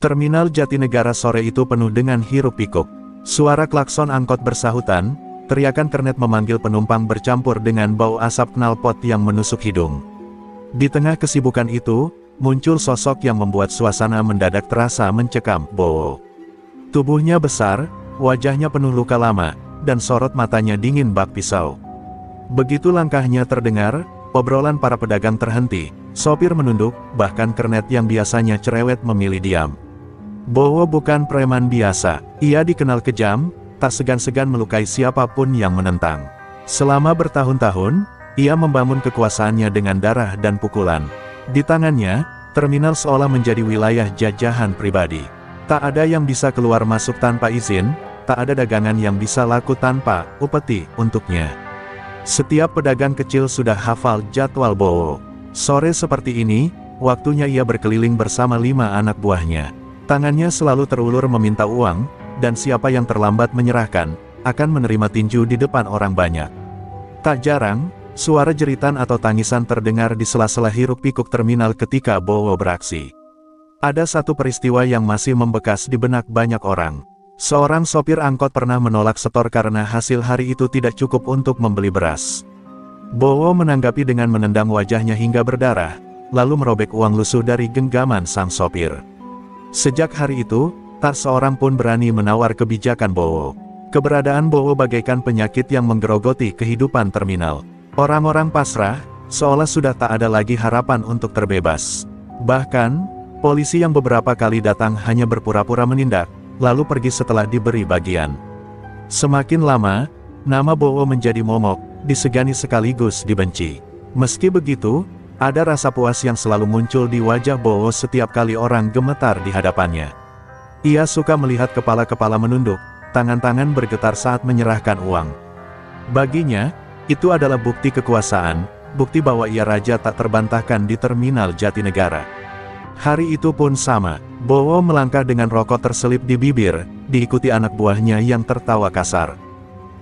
Terminal Jatinegara sore itu penuh dengan hiruk-pikuk. Suara klakson angkot bersahutan, teriakan kernet memanggil penumpang bercampur dengan bau asap knalpot yang menusuk hidung. Di tengah kesibukan itu, muncul sosok yang membuat suasana mendadak terasa mencekam. Bowo. Tubuhnya besar, wajahnya penuh luka lama, dan sorot matanya dingin bak pisau. Begitu langkahnya terdengar, obrolan para pedagang terhenti, sopir menunduk, bahkan kernet yang biasanya cerewet memilih diam. Bowo bukan preman biasa, ia dikenal kejam, tak segan-segan melukai siapapun yang menentang. Selama bertahun-tahun, ia membangun kekuasaannya dengan darah dan pukulan. Di tangannya, terminal seolah menjadi wilayah jajahan pribadi. Tak ada yang bisa keluar masuk tanpa izin, tak ada dagangan yang bisa laku tanpa upeti untuknya. Setiap pedagang kecil sudah hafal jadwal Bowo. Sore seperti ini, waktunya ia berkeliling bersama 5 anak buahnya. Tangannya selalu terulur meminta uang, dan siapa yang terlambat menyerahkan, akan menerima tinju di depan orang banyak. Tak jarang, suara jeritan atau tangisan terdengar di sela-sela hiruk-pikuk terminal ketika Bowo beraksi. Ada satu peristiwa yang masih membekas di benak banyak orang. Seorang sopir angkot pernah menolak setor karena hasil hari itu tidak cukup untuk membeli beras. Bowo menanggapi dengan menendang wajahnya hingga berdarah, lalu merobek uang lusuh dari genggaman sang sopir. Sejak hari itu, tak seorang pun berani menawar kebijakan Bowo. Keberadaan Bowo bagaikan penyakit yang menggerogoti kehidupan terminal. Orang-orang pasrah, seolah sudah tak ada lagi harapan untuk terbebas. Bahkan, polisi yang beberapa kali datang hanya berpura-pura menindak, lalu pergi setelah diberi bagian. Semakin lama, nama Bowo menjadi momok, disegani sekaligus dibenci. Meski begitu, ada rasa puas yang selalu muncul di wajah Bowo setiap kali orang gemetar di hadapannya. Ia suka melihat kepala-kepala menunduk, tangan-tangan bergetar saat menyerahkan uang. Baginya, itu adalah bukti kekuasaan, bukti bahwa ia raja tak terbantahkan di terminal Jatinegara. Hari itu pun sama, Bowo melangkah dengan rokok terselip di bibir, diikuti anak buahnya yang tertawa kasar.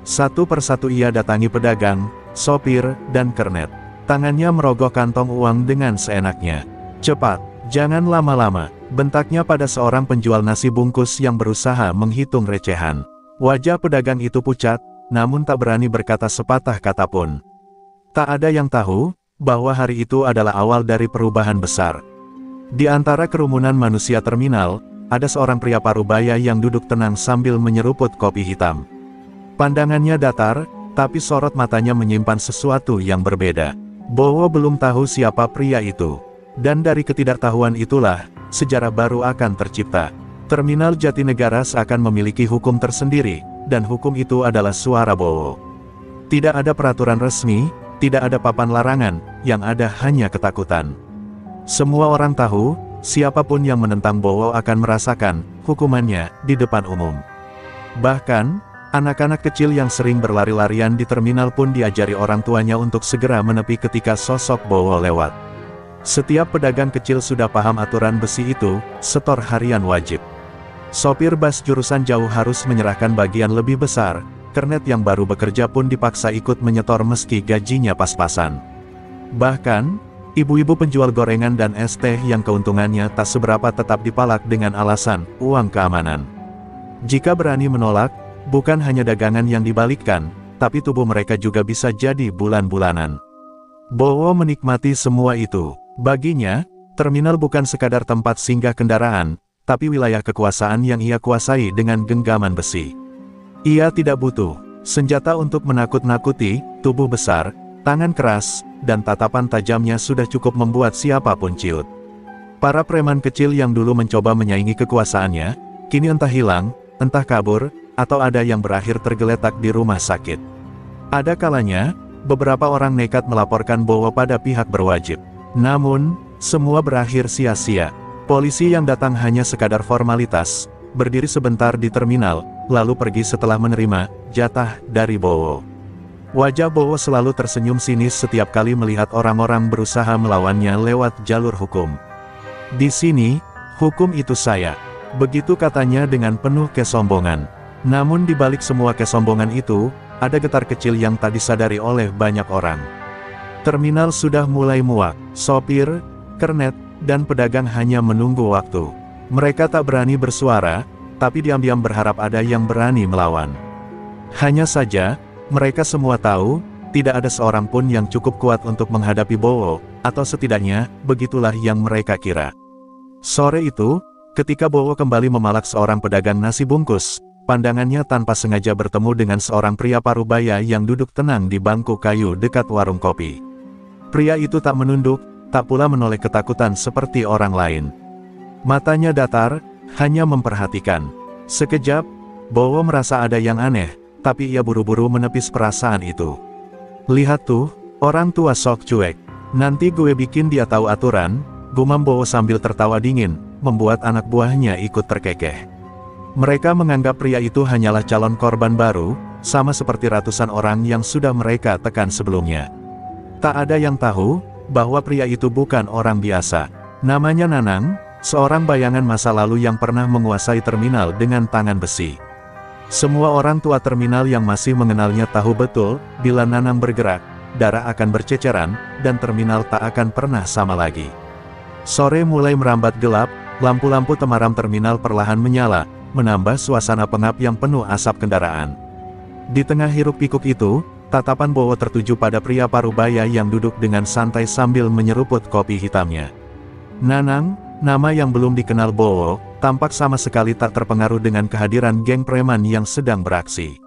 Satu persatu ia datangi pedagang, sopir, dan kernet. Tangannya merogoh kantong uang dengan seenaknya. "Cepat, jangan lama-lama," bentaknya pada seorang penjual nasi bungkus yang berusaha menghitung recehan. Wajah pedagang itu pucat, namun tak berani berkata sepatah kata pun. Tak ada yang tahu, bahwa hari itu adalah awal dari perubahan besar. Di antara kerumunan manusia terminal, ada seorang pria parubaya yang duduk tenang sambil menyeruput kopi hitam. Pandangannya datar, tapi sorot matanya menyimpan sesuatu yang berbeda. Bowo belum tahu siapa pria itu. Dan dari ketidaktahuan itulah, sejarah baru akan tercipta. Terminal Jatinegara seakan memiliki hukum tersendiri, dan hukum itu adalah suara Bowo. Tidak ada peraturan resmi, tidak ada papan larangan, yang ada hanya ketakutan. Semua orang tahu, siapapun yang menentang Bowo akan merasakan hukumannya di depan umum. Bahkan, anak-anak kecil yang sering berlari-larian di terminal pun diajari orang tuanya untuk segera menepi ketika sosok Bowo lewat. Setiap pedagang kecil sudah paham aturan besi itu, setor harian wajib. Sopir bus jurusan jauh harus menyerahkan bagian lebih besar, kernet yang baru bekerja pun dipaksa ikut menyetor meski gajinya pas-pasan. Bahkan, ibu-ibu penjual gorengan dan es teh yang keuntungannya tak seberapa tetap dipalak dengan alasan uang keamanan. Jika berani menolak, bukan hanya dagangan yang dibalikkan, tapi tubuh mereka juga bisa jadi bulan-bulanan. Bowo menikmati semua itu. Baginya, terminal bukan sekadar tempat singgah kendaraan, tapi wilayah kekuasaan yang ia kuasai dengan genggaman besi. Ia tidak butuh senjata untuk menakut-nakuti, tubuh besar, tangan keras, dan tatapan tajamnya sudah cukup membuat siapapun ciut. Para preman kecil yang dulu mencoba menyaingi kekuasaannya, kini entah hilang, entah kabur, atau ada yang berakhir tergeletak di rumah sakit. Ada kalanya, beberapa orang nekat melaporkan Bowo pada pihak berwajib. Namun, semua berakhir sia-sia. Polisi yang datang hanya sekadar formalitas, berdiri sebentar di terminal, lalu pergi setelah menerima jatah dari Bowo. Wajah Bowo selalu tersenyum sinis setiap kali melihat orang-orang berusaha melawannya lewat jalur hukum. "Di sini, hukum itu saya," begitu katanya dengan penuh kesombongan. Namun di balik semua kesombongan itu, ada getar kecil yang tak disadari oleh banyak orang. Terminal sudah mulai muak, sopir, kernet, dan pedagang hanya menunggu waktu. Mereka tak berani bersuara, tapi diam-diam berharap ada yang berani melawan. Hanya saja, mereka semua tahu, tidak ada seorang pun yang cukup kuat untuk menghadapi Bowo, atau setidaknya, begitulah yang mereka kira. Sore itu, ketika Bowo kembali memalak seorang pedagang nasi bungkus, pandangannya tanpa sengaja bertemu dengan seorang pria parubaya yang duduk tenang di bangku kayu dekat warung kopi. Pria itu tak menunduk, tak pula menoleh ketakutan seperti orang lain. Matanya datar, hanya memperhatikan. Sekejap, Bowo merasa ada yang aneh, tapi ia buru-buru menepis perasaan itu. Lihat tuh, orang tua sok cuek. Nanti gue bikin dia tahu aturan, gumam Bowo sambil tertawa dingin, membuat anak buahnya ikut terkekeh. Mereka menganggap pria itu hanyalah calon korban baru, sama seperti ratusan orang yang sudah mereka tekan sebelumnya. Tak ada yang tahu, bahwa pria itu bukan orang biasa. Namanya Nanang, seorang bayangan masa lalu yang pernah menguasai terminal dengan tangan besi. Semua orang tua terminal yang masih mengenalnya tahu betul, bila Nanang bergerak, darah akan berceceran, dan terminal tak akan pernah sama lagi. Sore mulai merambat gelap, lampu-lampu temaram terminal perlahan menyala, menambah suasana pengap yang penuh asap kendaraan. Di tengah hiruk-pikuk itu, tatapan Bowo tertuju pada pria parubaya yang duduk dengan santai sambil menyeruput kopi hitamnya. Nanang, nama yang belum dikenal Bowo, tampak sama sekali tak terpengaruh dengan kehadiran geng preman yang sedang beraksi.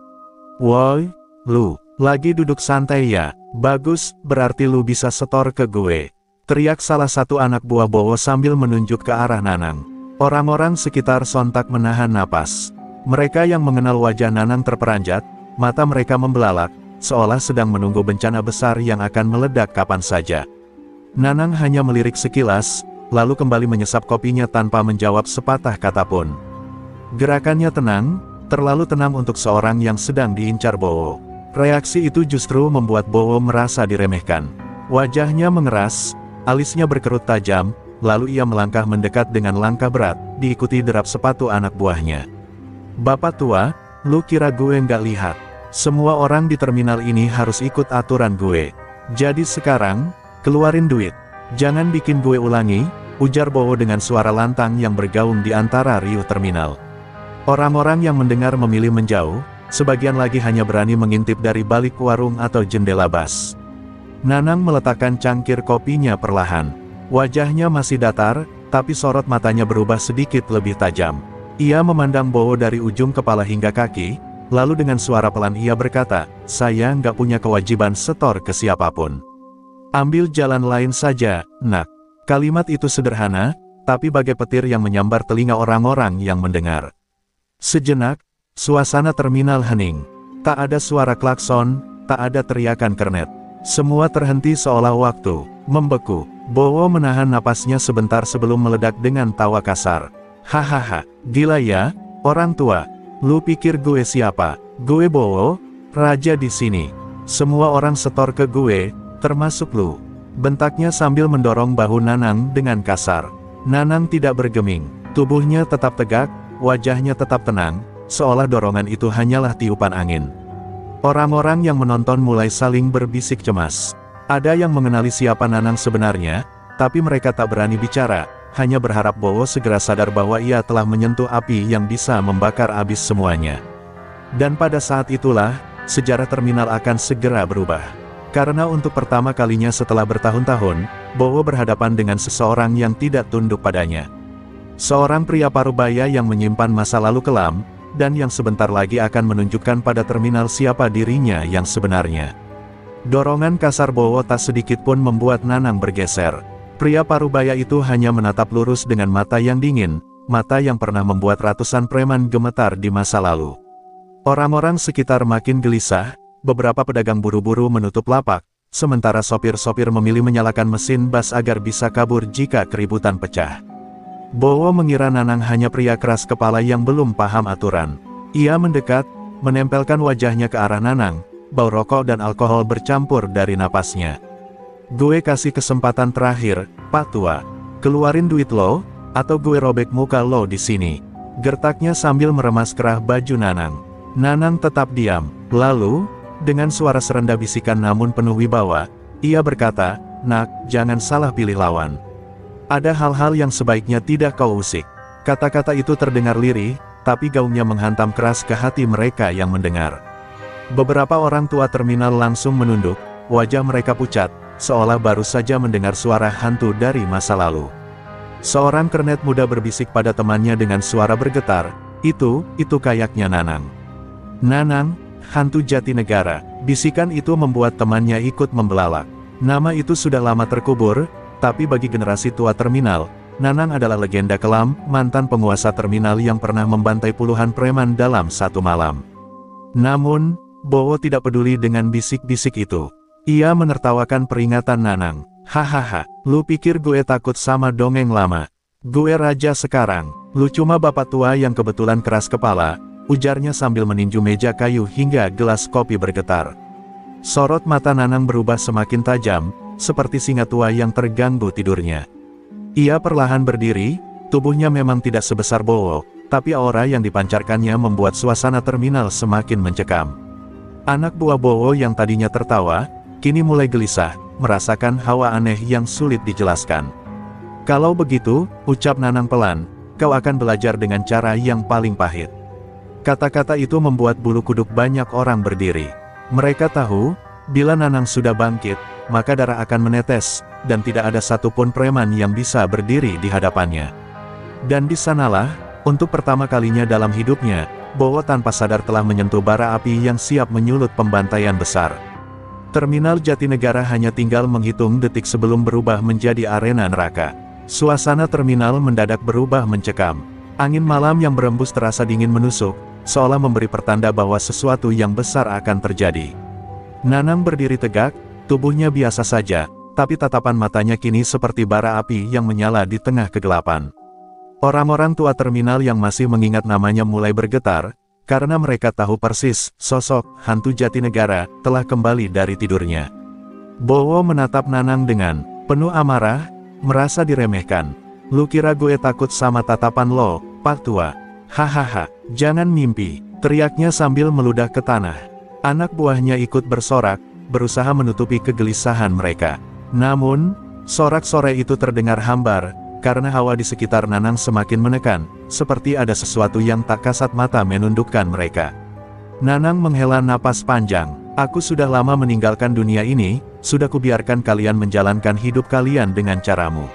"Woi, lu, lagi duduk santai ya? Bagus, berarti lu bisa setor ke gue," teriak salah satu anak buah Bowo sambil menunjuk ke arah Nanang. Orang-orang sekitar sontak menahan napas. Mereka yang mengenal wajah Nanang terperanjat, mata mereka membelalak, seolah sedang menunggu bencana besar yang akan meledak kapan saja. Nanang hanya melirik sekilas, lalu kembali menyesap kopinya tanpa menjawab sepatah kata pun. Gerakannya tenang, terlalu tenang untuk seorang yang sedang diincar Bowo. Reaksi itu justru membuat Bowo merasa diremehkan. Wajahnya mengeras, alisnya berkerut tajam, lalu ia melangkah mendekat dengan langkah berat, diikuti derap sepatu anak buahnya. "Bapak tua, lu kira gue nggak lihat? Semua orang di terminal ini harus ikut aturan gue. Jadi sekarang, keluarin duit. Jangan bikin gue ulangi," ujar Bowo dengan suara lantang yang bergaung di antara riuh terminal. Orang-orang yang mendengar memilih menjauh, sebagian lagi hanya berani mengintip dari balik warung atau jendela bas. Nanang meletakkan cangkir kopinya perlahan. Wajahnya masih datar, tapi sorot matanya berubah sedikit lebih tajam. Ia memandang Bowo dari ujung kepala hingga kaki, lalu dengan suara pelan ia berkata, "Saya nggak punya kewajiban setor ke siapapun. Ambil jalan lain saja, nak." Kalimat itu sederhana, tapi bagai petir yang menyambar telinga orang-orang yang mendengar. Sejenak, suasana terminal hening. Tak ada suara klakson, tak ada teriakan kernet. Semua terhenti seolah waktu membeku. Bowo menahan napasnya sebentar sebelum meledak dengan tawa kasar. "Hahaha, gila ya, orang tua. Lu pikir gue siapa? Gue Bowo, raja di sini. Semua orang setor ke gue, termasuk lu," bentaknya sambil mendorong bahu Nanang dengan kasar. Nanang tidak bergeming, tubuhnya tetap tegak, wajahnya tetap tenang, seolah dorongan itu hanyalah tiupan angin. Orang-orang yang menonton mulai saling berbisik cemas. Ada yang mengenali siapa Nanang sebenarnya, tapi mereka tak berani bicara, hanya berharap Bowo segera sadar bahwa ia telah menyentuh api yang bisa membakar habis semuanya. Dan pada saat itulah, sejarah terminal akan segera berubah. Karena untuk pertama kalinya setelah bertahun-tahun, Bowo berhadapan dengan seseorang yang tidak tunduk padanya. Seorang pria parubaya yang menyimpan masa lalu kelam, dan yang sebentar lagi akan menunjukkan pada terminal siapa dirinya yang sebenarnya. Dorongan kasar Bowo tak sedikit pun membuat Nanang bergeser. Pria parubaya itu hanya menatap lurus dengan mata yang dingin, mata yang pernah membuat ratusan preman gemetar di masa lalu. Orang-orang sekitar makin gelisah, beberapa pedagang buru-buru menutup lapak, sementara sopir-sopir memilih menyalakan mesin bas agar bisa kabur jika keributan pecah. Bowo mengira Nanang hanya pria keras kepala yang belum paham aturan. Ia mendekat, menempelkan wajahnya ke arah Nanang, bau rokok dan alkohol bercampur dari napasnya. "Gue kasih kesempatan terakhir, Pak Tua. Keluarin duit lo, atau gue robek muka lo di sini," gertaknya sambil meremas kerah baju Nanang. Nanang tetap diam. Lalu, dengan suara serendah bisikan namun penuh wibawa, ia berkata, "Nak, jangan salah pilih lawan. Ada hal-hal yang sebaiknya tidak kau usik. Kata-kata itu terdengar lirih, tapi gaungnya menghantam keras ke hati mereka yang mendengar. Beberapa orang tua terminal langsung menunduk, wajah mereka pucat, seolah baru saja mendengar suara hantu dari masa lalu. Seorang kernet muda berbisik pada temannya dengan suara bergetar, itu kayaknya Nanang. Nanang, hantu Jatinegara. Bisikan itu membuat temannya ikut membelalak. Nama itu sudah lama terkubur, tapi bagi generasi tua terminal, Nanang adalah legenda kelam, mantan penguasa terminal yang pernah membantai puluhan preman dalam satu malam. Namun, Bowo tidak peduli dengan bisik-bisik itu. Ia menertawakan peringatan Nanang. Hahaha, lu pikir gue takut sama dongeng lama? Gue raja sekarang, lu cuma bapak tua yang kebetulan keras kepala, ujarnya sambil meninju meja kayu hingga gelas kopi bergetar. Sorot mata Nanang berubah semakin tajam, seperti singa tua yang terganggu tidurnya. Ia perlahan berdiri, tubuhnya memang tidak sebesar Bowo, tapi aura yang dipancarkannya membuat suasana terminal semakin mencekam. Anak buah Bowo yang tadinya tertawa, kini mulai gelisah, merasakan hawa aneh yang sulit dijelaskan. Kalau begitu, ucap Nanang pelan, kau akan belajar dengan cara yang paling pahit. Kata-kata itu membuat bulu kuduk banyak orang berdiri. Mereka tahu, bila Nanang sudah bangkit, maka darah akan menetes, dan tidak ada satupun preman yang bisa berdiri di hadapannya. Dan di sanalah, untuk pertama kalinya dalam hidupnya, Bowo tanpa sadar telah menyentuh bara api yang siap menyulut pembantaian besar. Terminal Jatinegara hanya tinggal menghitung detik sebelum berubah menjadi arena neraka. Suasana terminal mendadak berubah mencekam. Angin malam yang berembus terasa dingin menusuk, seolah memberi pertanda bahwa sesuatu yang besar akan terjadi. Nanang berdiri tegak, tubuhnya biasa saja, tapi tatapan matanya kini seperti bara api yang menyala di tengah kegelapan. Orang-orang tua terminal yang masih mengingat namanya mulai bergetar, karena mereka tahu persis, sosok hantu Jatinegara telah kembali dari tidurnya. Bowo menatap Nanang dengan penuh amarah, merasa diremehkan. Lu kira gue takut sama tatapan lo, Pak Tua? Hahaha, jangan mimpi, teriaknya sambil meludah ke tanah. Anak buahnya ikut bersorak, berusaha menutupi kegelisahan mereka. Namun, sorak-sorai itu terdengar hambar, karena hawa di sekitar Nanang semakin menekan, seperti ada sesuatu yang tak kasat mata menundukkan mereka. Nanang menghela napas panjang. Aku sudah lama meninggalkan dunia ini, sudah kubiarkan kalian menjalankan hidup kalian dengan caramu.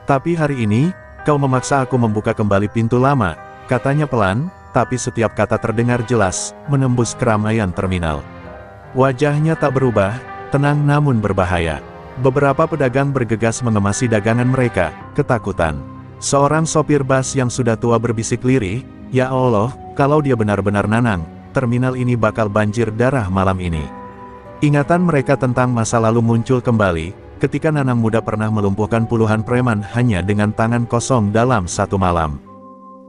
Tapi hari ini, kau memaksa aku membuka kembali pintu lama, katanya pelan, tapi setiap kata terdengar jelas, menembus keramaian terminal. Wajahnya tak berubah, tenang namun berbahaya. Beberapa pedagang bergegas mengemasi dagangan mereka, ketakutan. Seorang sopir bas yang sudah tua berbisik lirih, ya Allah, kalau dia benar-benar Nanang, terminal ini bakal banjir darah malam ini. Ingatan mereka tentang masa lalu muncul kembali, ketika Nanang muda pernah melumpuhkan puluhan preman hanya dengan tangan kosong dalam satu malam.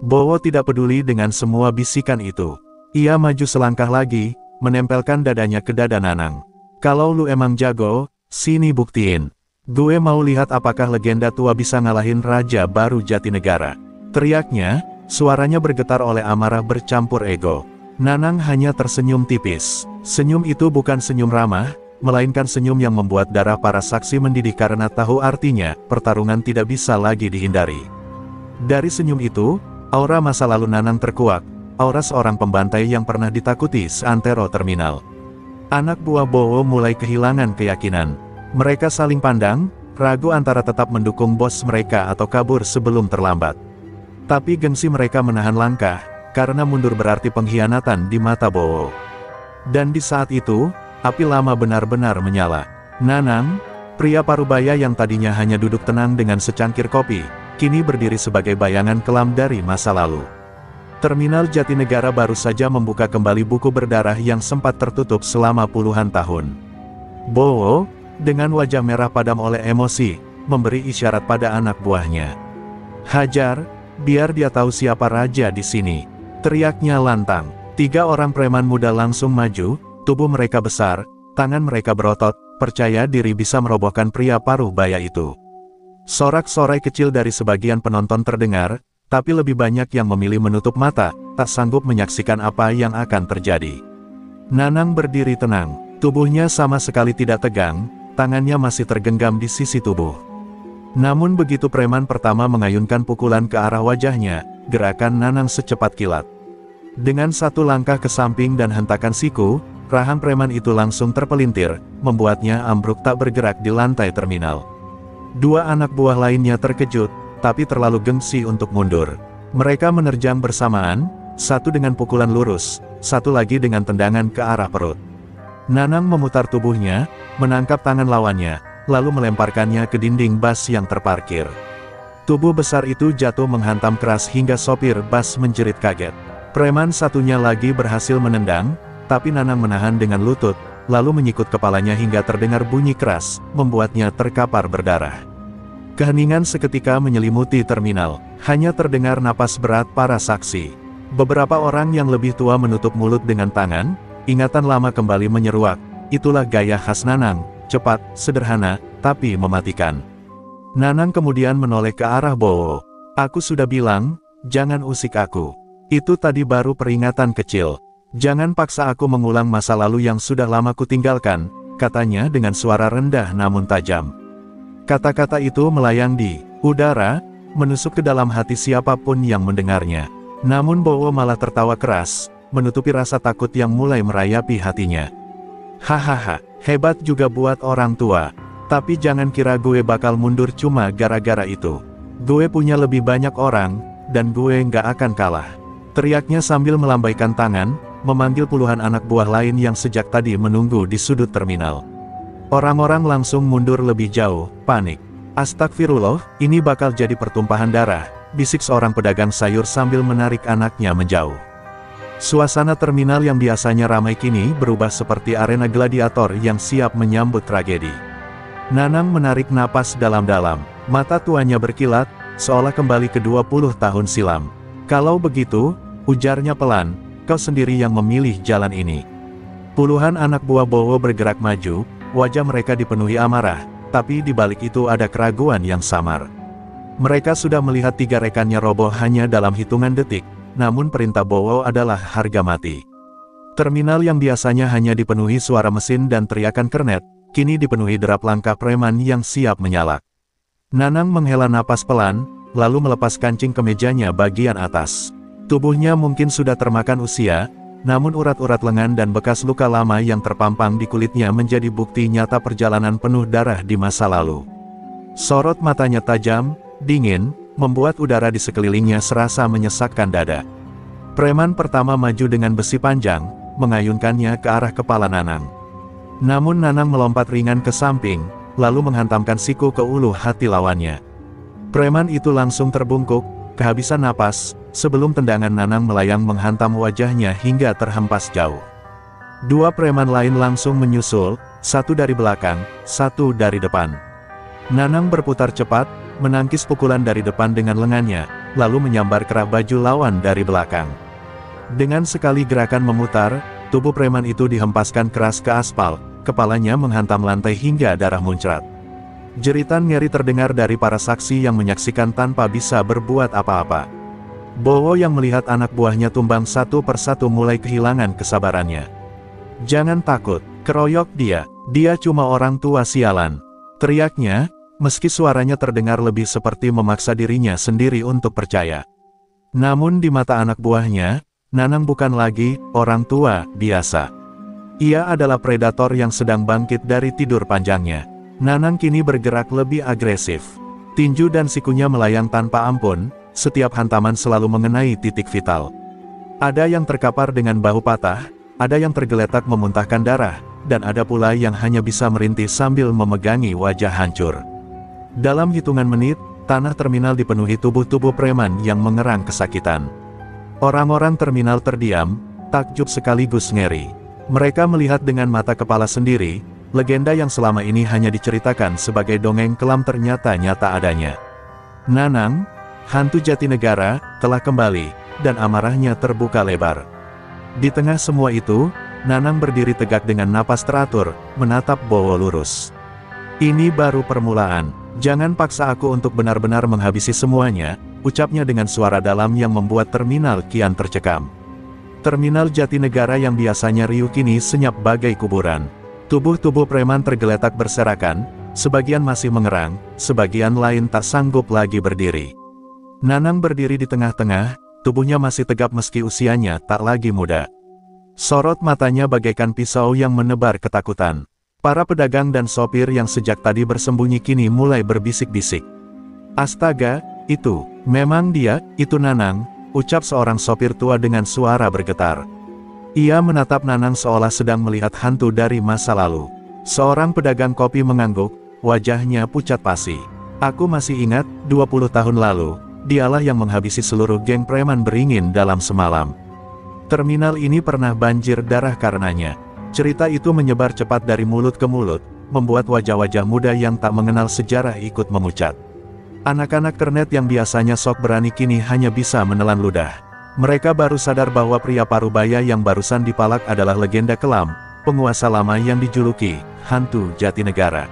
Bowo tidak peduli dengan semua bisikan itu. Ia maju selangkah lagi, menempelkan dadanya ke dada Nanang. Kalau lu emang jago, sini buktiin. Gue mau lihat apakah legenda tua bisa ngalahin Raja Baru Jatinegara. Teriaknya, suaranya bergetar oleh amarah bercampur ego. Nanang hanya tersenyum tipis. Senyum itu bukan senyum ramah, melainkan senyum yang membuat darah para saksi mendidih karena tahu artinya, pertarungan tidak bisa lagi dihindari. Dari senyum itu, aura masa lalu Nanang terkuak, aura seorang pembantai yang pernah ditakuti seantero terminal. Anak buah Bowo mulai kehilangan keyakinan. Mereka saling pandang, ragu antara tetap mendukung bos mereka atau kabur sebelum terlambat. Tapi gengsi mereka menahan langkah, karena mundur berarti pengkhianatan di mata Bowo. Dan di saat itu, api lama benar-benar menyala. Nanang, pria parubaya yang tadinya hanya duduk tenang dengan secangkir kopi, kini berdiri sebagai bayangan kelam dari masa lalu. Terminal Jatinegara baru saja membuka kembali buku berdarah yang sempat tertutup selama puluhan tahun. Bowo, dengan wajah merah padam oleh emosi, memberi isyarat pada anak buahnya. Hajar, biar dia tahu siapa raja di sini. Teriaknya lantang. 3 orang preman muda langsung maju, tubuh mereka besar, tangan mereka berotot, percaya diri bisa merobohkan pria parubaya itu. Sorak-sorai kecil dari sebagian penonton terdengar, tapi lebih banyak yang memilih menutup mata, tak sanggup menyaksikan apa yang akan terjadi. Nanang berdiri tenang, tubuhnya sama sekali tidak tegang, tangannya masih tergenggam di sisi tubuh. Namun begitu preman pertama mengayunkan pukulan ke arah wajahnya, gerakan Nanang secepat kilat. Dengan satu langkah ke samping dan hentakan siku, rahang preman itu langsung terpelintir, membuatnya ambruk tak bergerak di lantai terminal. Dua anak buah lainnya terkejut, tapi terlalu gengsi untuk mundur. Mereka menerjang bersamaan, satu dengan pukulan lurus, satu lagi dengan tendangan ke arah perut. Nanang memutar tubuhnya, menangkap tangan lawannya, lalu melemparkannya ke dinding bus yang terparkir. Tubuh besar itu jatuh menghantam keras hingga sopir bus menjerit kaget. Preman satunya lagi berhasil menendang, tapi Nanang menahan dengan lutut, lalu menyikut kepalanya hingga terdengar bunyi keras, membuatnya terkapar berdarah. Keheningan seketika menyelimuti terminal, hanya terdengar napas berat para saksi. Beberapa orang yang lebih tua menutup mulut dengan tangan, ingatan lama kembali menyeruak, itulah gaya khas Nanang, cepat, sederhana, tapi mematikan. Nanang kemudian menoleh ke arah Bowo. Aku sudah bilang, jangan usik aku. Itu tadi baru peringatan kecil. Jangan paksa aku mengulang masa lalu yang sudah lama kutinggalkan, katanya dengan suara rendah namun tajam. Kata-kata itu melayang di udara, menusuk ke dalam hati siapapun yang mendengarnya. Namun Bowo malah tertawa keras, menutupi rasa takut yang mulai merayapi hatinya. Hahaha, hebat juga buat orang tua. Tapi jangan kira gue bakal mundur cuma gara-gara itu. Gue punya lebih banyak orang, dan gue nggak akan kalah. Teriaknya sambil melambaikan tangan, memanggil puluhan anak buah lain yang sejak tadi menunggu di sudut terminal. Orang-orang langsung mundur lebih jauh, panik. Astagfirullah, ini bakal jadi pertumpahan darah, bisik seorang pedagang sayur sambil menarik anaknya menjauh. Suasana terminal yang biasanya ramai kini berubah seperti arena gladiator yang siap menyambut tragedi. Nanang menarik napas dalam-dalam, mata tuanya berkilat, seolah kembali ke 20 tahun silam. Kalau begitu, ujarnya pelan, kau sendiri yang memilih jalan ini. Puluhan anak buah Bowo bergerak maju, wajah mereka dipenuhi amarah, tapi di balik itu ada keraguan yang samar. Mereka sudah melihat tiga rekannya roboh hanya dalam hitungan detik, namun perintah Bowo adalah harga mati. Terminal yang biasanya hanya dipenuhi suara mesin dan teriakan kernet, kini dipenuhi derap langkah preman yang siap menyalak. Nanang menghela napas pelan, lalu melepas kancing kemejanya bagian atas. Tubuhnya mungkin sudah termakan usia, namun urat-urat lengan dan bekas luka lama yang terpampang di kulitnya menjadi bukti nyata perjalanan penuh darah di masa lalu. Sorot matanya tajam, dingin, membuat udara di sekelilingnya serasa menyesakkan dada. Preman pertama maju dengan besi panjang, mengayunkannya ke arah kepala Nanang. Namun Nanang melompat ringan ke samping, lalu menghantamkan siku ke ulu hati lawannya. Preman itu langsung terbungkuk, kehabisan napas, sebelum tendangan Nanang melayang menghantam wajahnya hingga terhempas jauh. Dua preman lain langsung menyusul, satu dari belakang, satu dari depan. Nanang berputar cepat, menangkis pukulan dari depan dengan lengannya, lalu menyambar kerah baju lawan dari belakang. Dengan sekali gerakan memutar, tubuh preman itu dihempaskan keras ke aspal, kepalanya menghantam lantai hingga darah muncrat. Jeritan ngeri terdengar dari para saksi yang menyaksikan tanpa bisa berbuat apa-apa. Bowo yang melihat anak buahnya tumbang satu persatu mulai kehilangan kesabarannya. Jangan takut, keroyok dia cuma orang tua sialan. Teriaknya, meski suaranya terdengar lebih seperti memaksa dirinya sendiri untuk percaya. Namun di mata anak buahnya, Nanang bukan lagi orang tua biasa. Ia adalah predator yang sedang bangkit dari tidur panjangnya. Nanang kini bergerak lebih agresif. Tinju dan sikunya melayang tanpa ampun, setiap hantaman selalu mengenai titik vital. Ada yang terkapar dengan bahu patah, ada yang tergeletak memuntahkan darah, dan ada pula yang hanya bisa merintih sambil memegangi wajah hancur. Dalam hitungan menit, tanah terminal dipenuhi tubuh-tubuh preman yang mengerang kesakitan. Orang-orang terminal terdiam, takjub sekaligus ngeri. Mereka melihat dengan mata kepala sendiri, legenda yang selama ini hanya diceritakan sebagai dongeng kelam ternyata nyata adanya. Nanang, hantu Jatinegara, telah kembali, dan amarahnya terbuka lebar. Di tengah semua itu, Nanang berdiri tegak dengan napas teratur, menatap Bowo lurus. Ini baru permulaan, jangan paksa aku untuk benar-benar menghabisi semuanya, ucapnya dengan suara dalam yang membuat terminal kian tercekam. Terminal Jatinegara yang biasanya riuh kini senyap bagai kuburan. Tubuh-tubuh preman tergeletak berserakan, Sebagian masih mengerang, sebagian lain tak sanggup lagi berdiri. Nanang berdiri di tengah-tengah, tubuhnya masih tegap meski usianya tak lagi muda. Sorot matanya bagaikan pisau yang menebar ketakutan. Para pedagang dan sopir yang sejak tadi bersembunyi kini mulai berbisik-bisik. "Astaga, itu, memang dia, itu Nanang," ucap seorang sopir tua dengan suara bergetar. Ia menatap Nanang seolah sedang melihat hantu dari masa lalu. Seorang pedagang kopi mengangguk, wajahnya pucat pasi. "Aku masih ingat, 20 tahun lalu, dialah yang menghabisi seluruh geng preman beringin dalam semalam. Terminal ini pernah banjir darah karenanya." Cerita itu menyebar cepat dari mulut ke mulut, membuat wajah-wajah muda yang tak mengenal sejarah ikut memucat. Anak-anak kernet yang biasanya sok berani kini hanya bisa menelan ludah. Mereka baru sadar bahwa pria parubaya yang barusan dipalak adalah legenda kelam, penguasa lama yang dijuluki Hantu Jatinegara.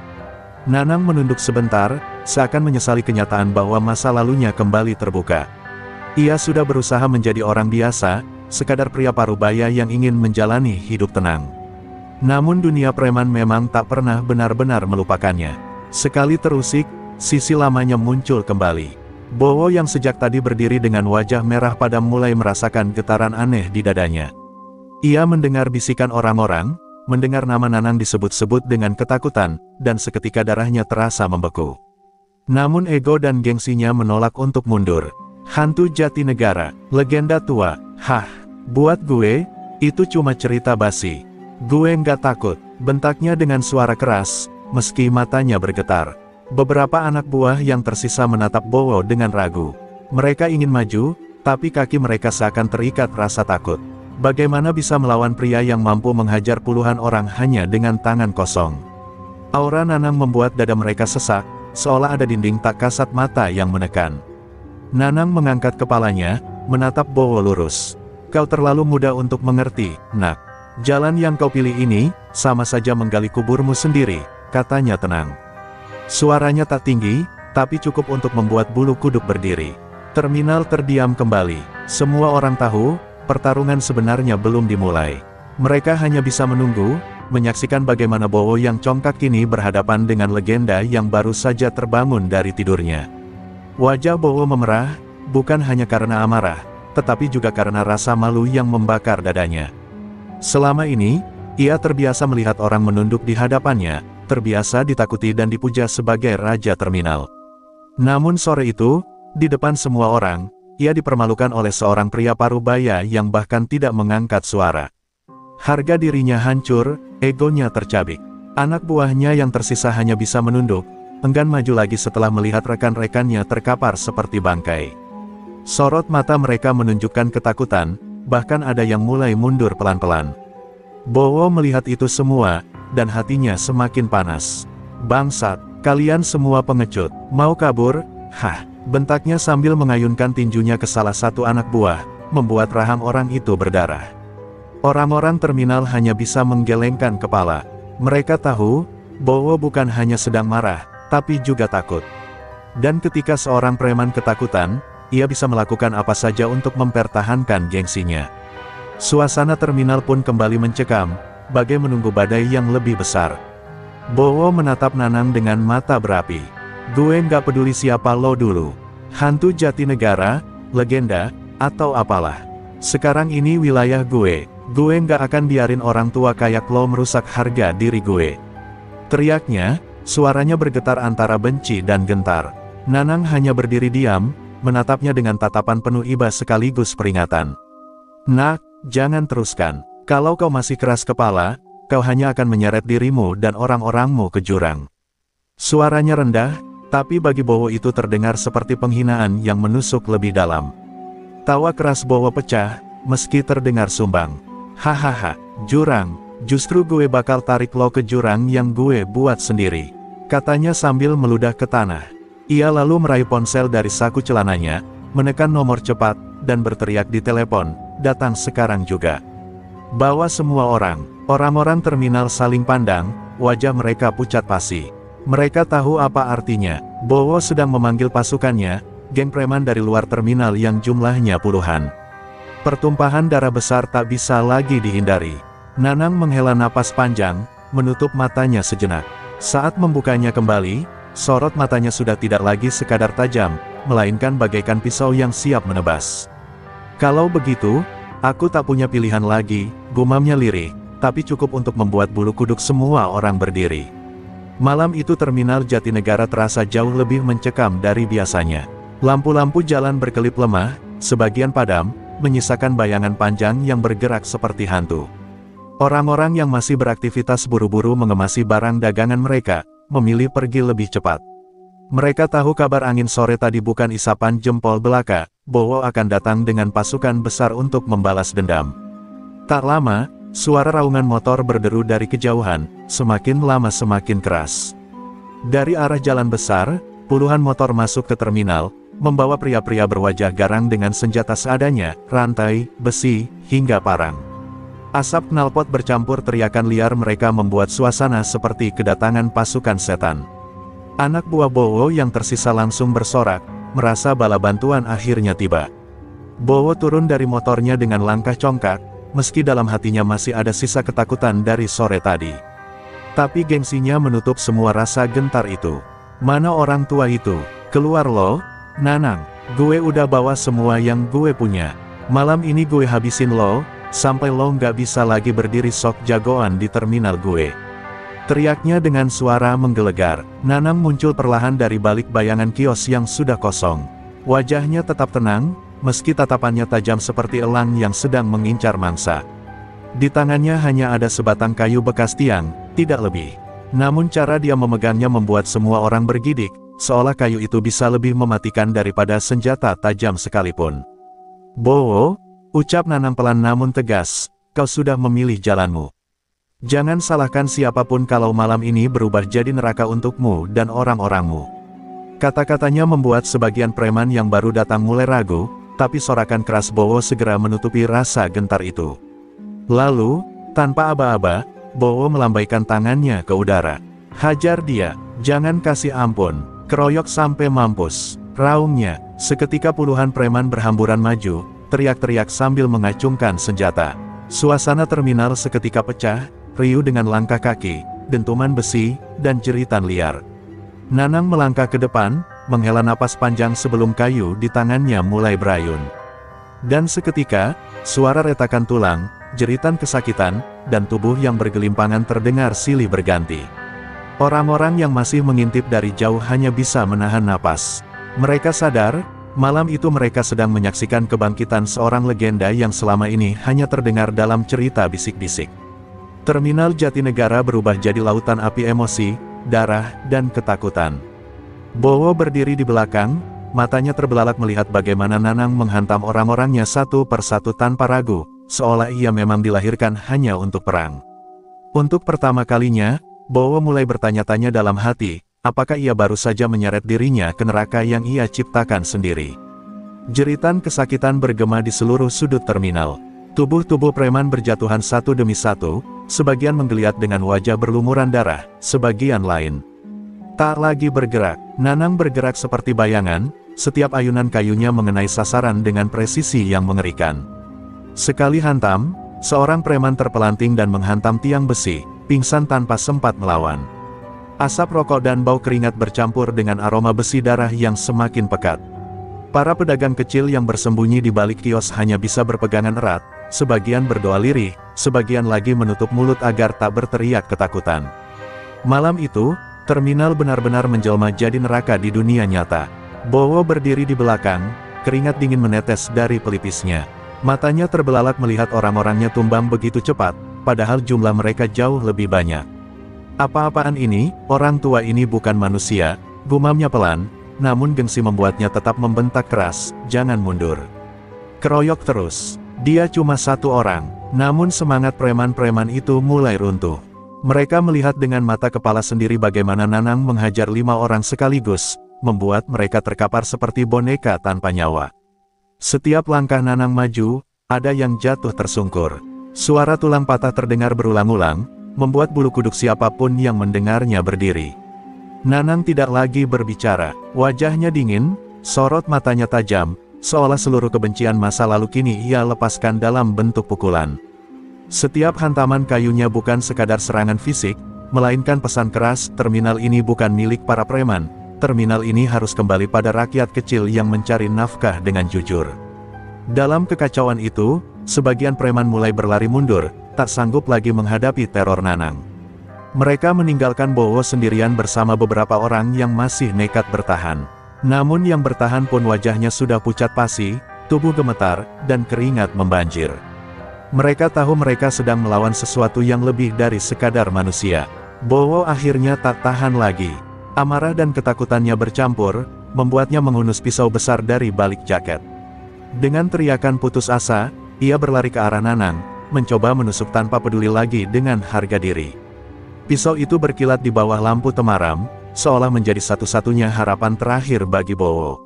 Nanang menunduk sebentar, seakan menyesali kenyataan bahwa masa lalunya kembali terbuka. Ia sudah berusaha menjadi orang biasa, sekadar pria parubaya yang ingin menjalani hidup tenang. Namun dunia preman memang tak pernah benar-benar melupakannya. Sekali terusik, sisi lamanya muncul kembali. Bowo yang sejak tadi berdiri dengan wajah merah padam mulai merasakan getaran aneh di dadanya. Ia mendengar bisikan orang-orang, mendengar nama Nanang disebut-sebut dengan ketakutan, dan seketika darahnya terasa membeku. Namun ego dan gengsinya menolak untuk mundur. Hantu Jatinegara, legenda tua, hah, buat gue, itu cuma cerita basi. "Gue nggak takut," bentaknya dengan suara keras, meski matanya bergetar. Beberapa anak buah yang tersisa menatap Bowo dengan ragu. Mereka ingin maju, tapi kaki mereka seakan terikat rasa takut. Bagaimana bisa melawan pria yang mampu menghajar puluhan orang hanya dengan tangan kosong? Aura Nanang membuat dada mereka sesak, seolah ada dinding tak kasat mata yang menekan. Nanang mengangkat kepalanya, menatap Bowo lurus. "Kau terlalu muda untuk mengerti, nak. Jalan yang kau pilih ini, sama saja menggali kuburmu sendiri," katanya tenang. Suaranya tak tinggi, tapi cukup untuk membuat bulu kuduk berdiri. Terminal terdiam kembali. Semua orang tahu, pertarungan sebenarnya belum dimulai. Mereka hanya bisa menunggu, menyaksikan bagaimana Bowo yang congkak kini berhadapan dengan legenda yang baru saja terbangun dari tidurnya. Wajah Bowo memerah, bukan hanya karena amarah, tetapi juga karena rasa malu yang membakar dadanya. Selama ini, ia terbiasa melihat orang menunduk di hadapannya, terbiasa ditakuti dan dipuja sebagai raja terminal. Namun sore itu, di depan semua orang, ia dipermalukan oleh seorang pria parubaya yang bahkan tidak mengangkat suara. Harga dirinya hancur, egonya tercabik. Anak buahnya yang tersisa hanya bisa menunduk, enggan maju lagi setelah melihat rekan-rekannya terkapar seperti bangkai. Sorot mata mereka menunjukkan ketakutan, bahkan ada yang mulai mundur pelan-pelan. Bowo melihat itu semua, dan hatinya semakin panas. "Bangsat, kalian semua pengecut, mau kabur? Hah!" bentaknya sambil mengayunkan tinjunya ke salah satu anak buah, membuat rahang orang itu berdarah. Orang-orang terminal hanya bisa menggelengkan kepala. Mereka tahu, Bowo bukan hanya sedang marah, tapi juga takut. Dan ketika seorang preman ketakutan, ia bisa melakukan apa saja untuk mempertahankan gengsinya. Suasana terminal pun kembali mencekam, bagai menunggu badai yang lebih besar. Bowo menatap Nanang dengan mata berapi. "Gue nggak peduli siapa lo dulu. Hantu Jatinegara, legenda, atau apalah. Sekarang ini wilayah gue. Gue nggak akan biarin orang tua kayak lo merusak harga diri gue." Teriaknya, suaranya bergetar antara benci dan gentar. Nanang hanya berdiri diam, menatapnya dengan tatapan penuh iba sekaligus peringatan. "Nak, jangan teruskan. Kalau kau masih keras kepala, kau hanya akan menyeret dirimu dan orang-orangmu ke jurang." Suaranya rendah, tapi bagi Bowo itu terdengar seperti penghinaan yang menusuk lebih dalam. Tawa keras Bowo pecah, meski terdengar sumbang. "Hahaha, jurang, justru gue bakal tarik lo ke jurang yang gue buat sendiri," katanya sambil meludah ke tanah. Ia lalu meraih ponsel dari saku celananya, menekan nomor cepat, dan berteriak di telepon, "Datang sekarang juga." Bawa semua orang. Orang-orang terminal saling pandang, wajah mereka pucat pasi. Mereka tahu apa artinya. Bowo sedang memanggil pasukannya, geng preman dari luar terminal yang jumlahnya puluhan. Pertumpahan darah besar tak bisa lagi dihindari. Nanang menghela napas panjang, menutup matanya sejenak. Saat membukanya kembali, sorot matanya sudah tidak lagi sekadar tajam, melainkan bagaikan pisau yang siap menebas. Kalau begitu, aku tak punya pilihan lagi, gumamnya lirih, tapi cukup untuk membuat bulu kuduk semua orang berdiri. Malam itu terminal Jatinegara terasa jauh lebih mencekam dari biasanya. Lampu-lampu jalan berkelip lemah, sebagian padam, menyisakan bayangan panjang yang bergerak seperti hantu. Orang-orang yang masih beraktivitas buru-buru mengemasi barang dagangan mereka, memilih pergi lebih cepat. Mereka tahu kabar angin sore tadi bukan isapan jempol belaka, Bowo akan datang dengan pasukan besar untuk membalas dendam. Tak lama, suara raungan motor berderu dari kejauhan, semakin lama semakin keras. Dari arah jalan besar, puluhan motor masuk ke terminal, membawa pria-pria berwajah garang dengan senjata seadanya, rantai, besi, hingga parang. Asap knalpot bercampur teriakan liar mereka membuat suasana seperti kedatangan pasukan setan. Anak buah Bowo yang tersisa langsung bersorak, merasa bala bantuan akhirnya tiba. Bowo turun dari motornya dengan langkah congkak, meski dalam hatinya masih ada sisa ketakutan dari sore tadi. Tapi gengsinya menutup semua rasa gentar itu. Mana orang tua itu? Keluar lo, Nanang, gue udah bawa semua yang gue punya. Malam ini gue habisin lo, sampai lo nggak bisa lagi berdiri sok jagoan di terminal gue. Teriaknya dengan suara menggelegar. Nanang muncul perlahan dari balik bayangan kios yang sudah kosong. Wajahnya tetap tenang, meski tatapannya tajam seperti elang yang sedang mengincar mangsa. Di tangannya hanya ada sebatang kayu bekas tiang, tidak lebih. Namun cara dia memegangnya membuat semua orang bergidik, seolah kayu itu bisa lebih mematikan daripada senjata tajam sekalipun. Bowo, ucap Nanang pelan namun tegas, kau sudah memilih jalanmu. Jangan salahkan siapapun kalau malam ini berubah jadi neraka untukmu dan orang-orangmu. Kata-katanya membuat sebagian preman yang baru datang mulai ragu, tapi sorakan keras Bowo segera menutupi rasa gentar itu. Lalu, tanpa aba-aba, Bowo melambaikan tangannya ke udara. Hajar dia, jangan kasih ampun, keroyok sampai mampus. Raungnya, seketika puluhan preman berhamburan maju, teriak-teriak sambil mengacungkan senjata. Suasana terminal seketika pecah, riuh dengan langkah kaki, dentuman besi, dan jeritan liar. Nanang melangkah ke depan, menghela napas panjang sebelum kayu di tangannya mulai berayun. Dan seketika, suara retakan tulang, jeritan kesakitan, dan tubuh yang bergelimpangan terdengar silih berganti. Orang-orang yang masih mengintip dari jauh hanya bisa menahan napas. Mereka sadar, malam itu mereka sedang menyaksikan kebangkitan seorang legenda yang selama ini hanya terdengar dalam cerita bisik-bisik. Terminal Jatinegara berubah jadi lautan api emosi, darah, dan ketakutan. Bowo berdiri di belakang, matanya terbelalak melihat bagaimana Nanang menghantam orang-orangnya satu persatu tanpa ragu, seolah ia memang dilahirkan hanya untuk perang. Untuk pertama kalinya, Bowo mulai bertanya-tanya dalam hati, apakah ia baru saja menyeret dirinya ke neraka yang ia ciptakan sendiri. Jeritan kesakitan bergema di seluruh sudut terminal. Tubuh-tubuh preman berjatuhan satu demi satu, sebagian menggeliat dengan wajah berlumuran darah, sebagian lain tak lagi bergerak. Nanang bergerak seperti bayangan, setiap ayunan kayunya mengenai sasaran dengan presisi yang mengerikan. Sekali hantam, seorang preman terpelanting dan menghantam tiang besi, pingsan tanpa sempat melawan. Asap rokok dan bau keringat bercampur dengan aroma besi darah yang semakin pekat. Para pedagang kecil yang bersembunyi di balik kios hanya bisa berpegangan erat, sebagian berdoa lirih, sebagian lagi menutup mulut agar tak berteriak ketakutan. Malam itu, terminal benar-benar menjelma jadi neraka di dunia nyata. Bowo berdiri di belakang, keringat dingin menetes dari pelipisnya. Matanya terbelalak melihat orang-orangnya tumbang begitu cepat, padahal jumlah mereka jauh lebih banyak. Apa-apaan ini, orang tua ini bukan manusia, gumamnya pelan, namun gengsi membuatnya tetap membentak keras, jangan mundur. Keroyok terus. Dia cuma satu orang, namun semangat preman-preman itu mulai runtuh. Mereka melihat dengan mata kepala sendiri bagaimana Nanang menghajar 5 orang sekaligus, membuat mereka terkapar seperti boneka tanpa nyawa. Setiap langkah Nanang maju, ada yang jatuh tersungkur. Suara tulang patah terdengar berulang-ulang, membuat bulu kuduk siapapun yang mendengarnya berdiri. Nanang tidak lagi berbicara, wajahnya dingin, sorot matanya tajam, seolah seluruh kebencian masa lalu kini ia lepaskan dalam bentuk pukulan. Setiap hantaman kayunya bukan sekadar serangan fisik, melainkan pesan keras, terminal ini bukan milik para preman, terminal ini harus kembali pada rakyat kecil yang mencari nafkah dengan jujur. Dalam kekacauan itu, sebagian preman mulai berlari mundur, tak sanggup lagi menghadapi teror Nanang. Mereka meninggalkan Bowo sendirian bersama beberapa orang yang masih nekat bertahan. Namun yang bertahan pun wajahnya sudah pucat pasi, tubuh gemetar, dan keringat membanjir. Mereka tahu mereka sedang melawan sesuatu yang lebih dari sekadar manusia. Bowo akhirnya tak tahan lagi. Amarah dan ketakutannya bercampur, membuatnya menghunus pisau besar dari balik jaket. Dengan teriakan putus asa, ia berlari ke arah Nanang, mencoba menusuk tanpa peduli lagi dengan harga diri. Pisau itu berkilat di bawah lampu temaram, seolah menjadi satu-satunya harapan terakhir bagi Bowo.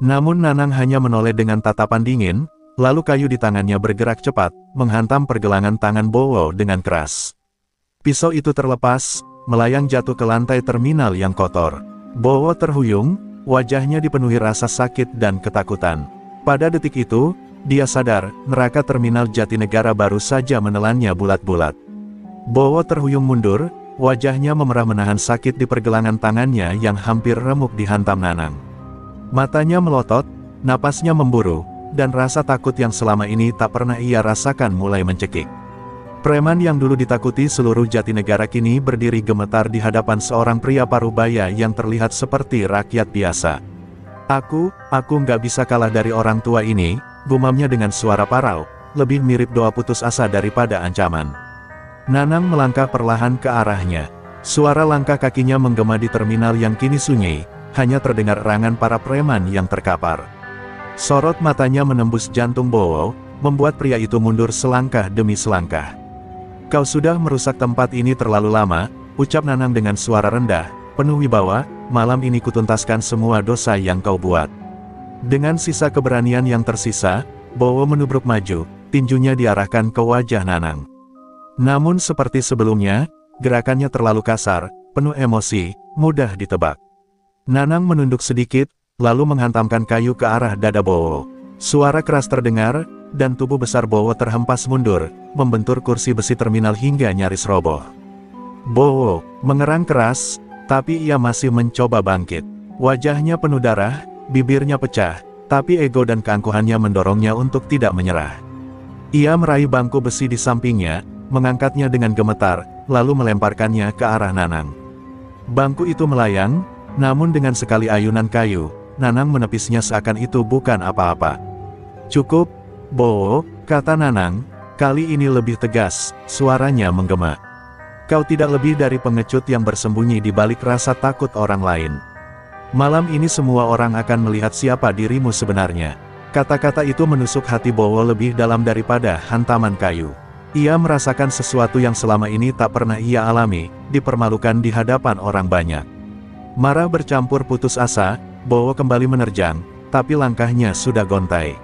Namun Nanang hanya menoleh dengan tatapan dingin, lalu kayu di tangannya bergerak cepat, menghantam pergelangan tangan Bowo dengan keras. Pisau itu terlepas, melayang jatuh ke lantai terminal yang kotor. Bowo terhuyung, wajahnya dipenuhi rasa sakit dan ketakutan. Pada detik itu, dia sadar, neraka terminal Jatinegara baru saja menelannya bulat-bulat. Bowo terhuyung mundur, wajahnya memerah menahan sakit di pergelangan tangannya yang hampir remuk dihantam Nanang. Matanya melotot, napasnya memburu, dan rasa takut yang selama ini tak pernah ia rasakan mulai mencekik. Preman yang dulu ditakuti seluruh Jatinegara kini berdiri gemetar di hadapan seorang pria parubaya yang terlihat seperti rakyat biasa. Aku nggak bisa kalah dari orang tua ini, gumamnya dengan suara parau, lebih mirip doa putus asa daripada ancaman. Nanang melangkah perlahan ke arahnya. Suara langkah kakinya menggema di terminal yang kini sunyi, hanya terdengar erangan para preman yang terkapar. Sorot matanya menembus jantung Bowo, membuat pria itu mundur selangkah demi selangkah. Kau sudah merusak tempat ini terlalu lama, ucap Nanang dengan suara rendah, penuh wibawa, malam ini kutuntaskan semua dosa yang kau buat. Dengan sisa keberanian yang tersisa, Bowo menubruk maju, tinjunya diarahkan ke wajah Nanang. Namun seperti sebelumnya, gerakannya terlalu kasar, penuh emosi, mudah ditebak. Nanang menunduk sedikit, lalu menghantamkan kayu ke arah dada Bowo. Suara keras terdengar, dan tubuh besar Bowo terhempas mundur, membentur kursi besi terminal hingga nyaris roboh. Bowo mengerang keras, tapi ia masih mencoba bangkit. Wajahnya penuh darah, bibirnya pecah, tapi ego dan keangkuhannya mendorongnya untuk tidak menyerah. Ia meraih bangku besi di sampingnya, mengangkatnya dengan gemetar, lalu melemparkannya ke arah Nanang. Bangku itu melayang, namun dengan sekali ayunan kayu, Nanang menepisnya seakan itu bukan apa-apa. Cukup, Bowo, kata Nanang, kali ini lebih tegas, suaranya menggema. Kau tidak lebih dari pengecut yang bersembunyi di balik rasa takut orang lain. Malam ini semua orang akan melihat siapa dirimu sebenarnya. Kata-kata itu menusuk hati Bowo lebih dalam daripada hantaman kayu. Ia merasakan sesuatu yang selama ini tak pernah ia alami, dipermalukan di hadapan orang banyak. Marah bercampur putus asa, Bowo kembali menerjang, tapi langkahnya sudah gontai.